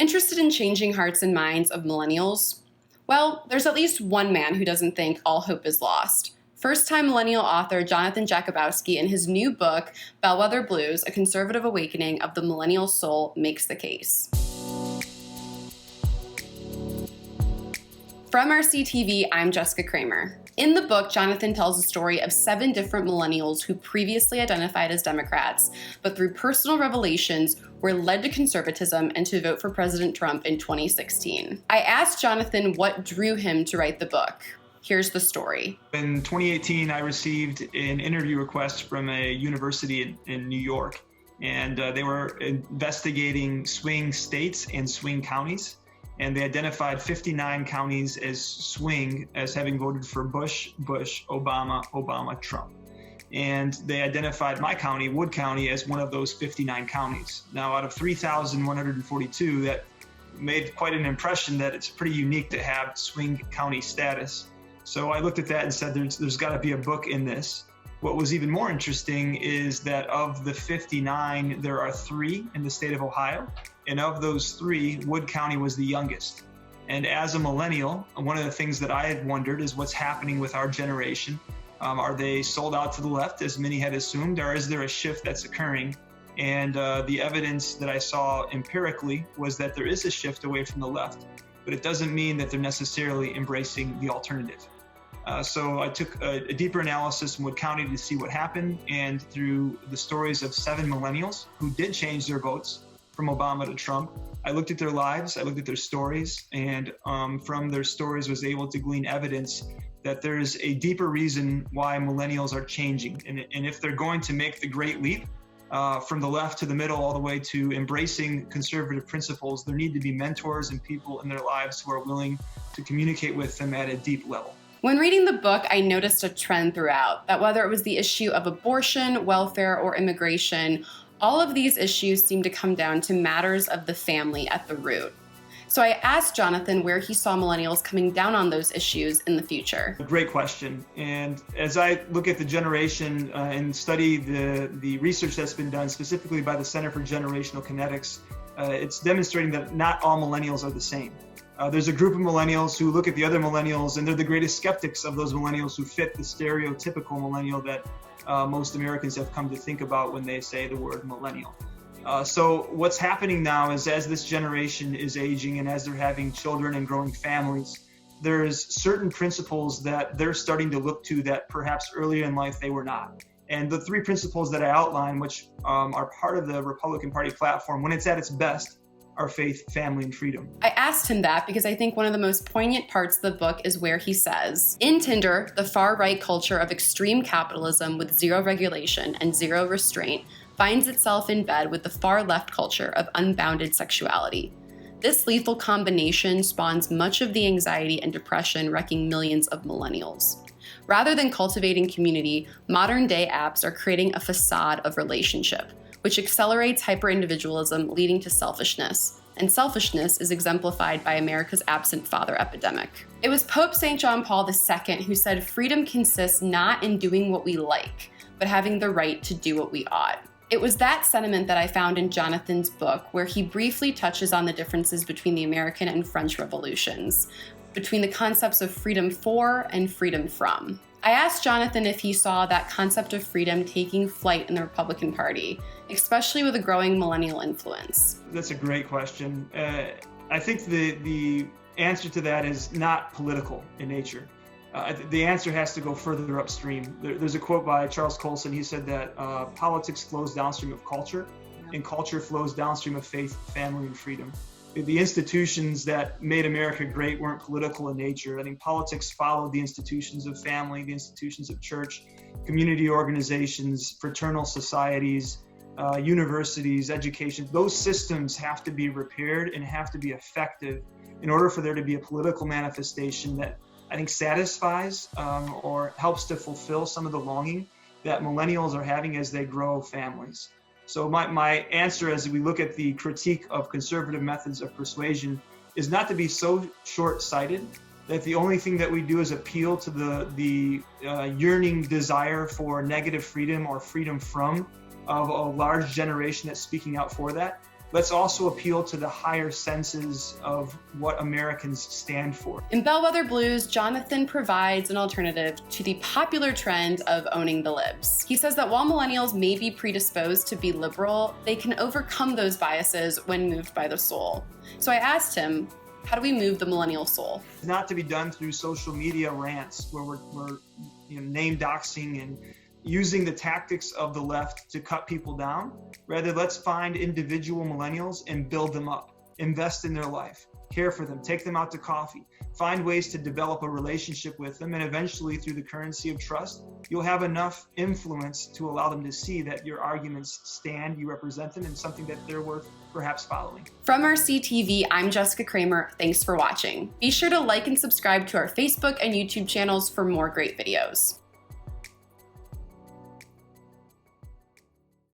Interested in changing hearts and minds of millennials? Well, there's at least one man who doesn't think all hope is lost. First-time millennial author Jonathan Jakubowski, in his new book, Bellwether Blues, A Conservative Awakening of the Millennial Soul, makes the case. From MRC-TV, I'm Jessica Kramer. In the book, Jonathan tells the story of 7 different millennials who previously identified as Democrats, but through personal revelations were led to conservatism and to vote for President Trump in 2016. I asked Jonathan what drew him to write the book. Here's the story. In 2018, I received an interview request from a university in New York, and they were investigating swing states and swing counties. And they identified 59 counties as swing, as having voted for Bush, Obama, Trump. And they identified my county, Wood County, as one of those 59 counties. Now, out of 3,142, that made quite an impression that it's pretty unique to have swing county status. So I looked at that and said, there's got to be a book in this. What was even more interesting is that of the 59, there are 3 in the state of Ohio. And of those 3, Wood County was the youngest. And as a millennial, one of the things that I had wondered is what's happening with our generation. Are they sold out to the left, as many had assumed, or is there a shift that's occurring? And the evidence that I saw empirically was that there is a shift away from the left, but it doesn't mean that they're necessarily embracing the alternative. So I took a deeper analysis in Wood County to see what happened, and through the stories of 7 millennials who did change their votes from Obama to Trump, I looked at their lives, I looked at their stories, and from their stories was able to glean evidence that there's a deeper reason why millennials are changing. And if they're going to make the great leap from the left to the middle all the way to embracing conservative principles, there need to be mentors and people in their lives who are willing to communicate with them at a deep level. When reading the book, I noticed a trend throughout, that whether it was the issue of abortion, welfare, or immigration, all of these issues seem to come down to matters of the family at the root. So I asked Jonathan where he saw millennials coming down on those issues in the future. Great question. And as I look at the generation and study the research that's been done specifically by the Center for Generational Kinetics, it's demonstrating that not all millennials are the same. There's a group of millennials who look at the other millennials, and they're the greatest skeptics of those millennials who fit the stereotypical millennial that most Americans have come to think about when they say the word millennial. So what's happening now is, as this generation is aging and as they're having children and growing families, there's certain principles that they're starting to look to that perhaps earlier in life they were not. And the 3 principles that I outline, which are part of the Republican Party platform, when it's at its best, are faith, family, and freedom. I asked him that because I think one of the most poignant parts of the book is where he says, in Tinder, the far-right culture of extreme capitalism with zero regulation and zero restraint finds itself in bed with the far-left culture of unbounded sexuality. This lethal combination spawns much of the anxiety and depression wrecking millions of millennials. Rather than cultivating community, modern-day apps are creating a facade of relationship, which accelerates hyper-individualism, leading to selfishness. And selfishness is exemplified by America's absent father epidemic. It was Pope St. John Paul II who said freedom consists not in doing what we like, but having the right to do what we ought. It was that sentiment that I found in Jonathan's book, where he briefly touches on the differences between the American and French revolutions, between the concepts of freedom for and freedom from. I asked Jonathan if he saw that concept of freedom taking flight in the Republican Party, especially with a growing millennial influence. That's a great question. I think the answer to that is not political in nature. The answer has to go further upstream. There's a quote by Charles Colson. He said that politics flows downstream of culture, and culture flows downstream of faith, family, and freedom. The institutions that made America great weren't political in nature. I think politics followed the institutions of family, the institutions of church, community organizations, fraternal societies, universities, education. Those systems have to be repaired and have to be effective in order for there to be a political manifestation that I think satisfies or helps to fulfill some of the longing that millennials are having as they grow families. So my answer as we look at the critique of conservative methods of persuasion is not to be so short-sighted that the only thing that we do is appeal to the yearning desire for negative freedom or freedom from of a large generation that's speaking out for that. let's also appeal to the higher senses of what Americans stand for. In Bellwether Blues, Jonathan provides an alternative to the popular trend of owning the libs. He says that while millennials may be predisposed to be liberal, they can overcome those biases when moved by the soul. So I asked him, how do we move the millennial soul? It's not to be done through social media rants where we're name doxing and using the tactics of the left to cut people down. Rather, let's find individual millennials and build them up. Invest in their life, care for them, take them out to coffee, find ways to develop a relationship with them, and eventually, through the currency of trust, you'll have enough influence to allow them to see that your arguments stand, you represent them, and something that they're worth perhaps following. From MRC-TV, I'm Jessica Kramer. Thanks for watching. Be sure to like and subscribe to our Facebook and YouTube channels for more great videos.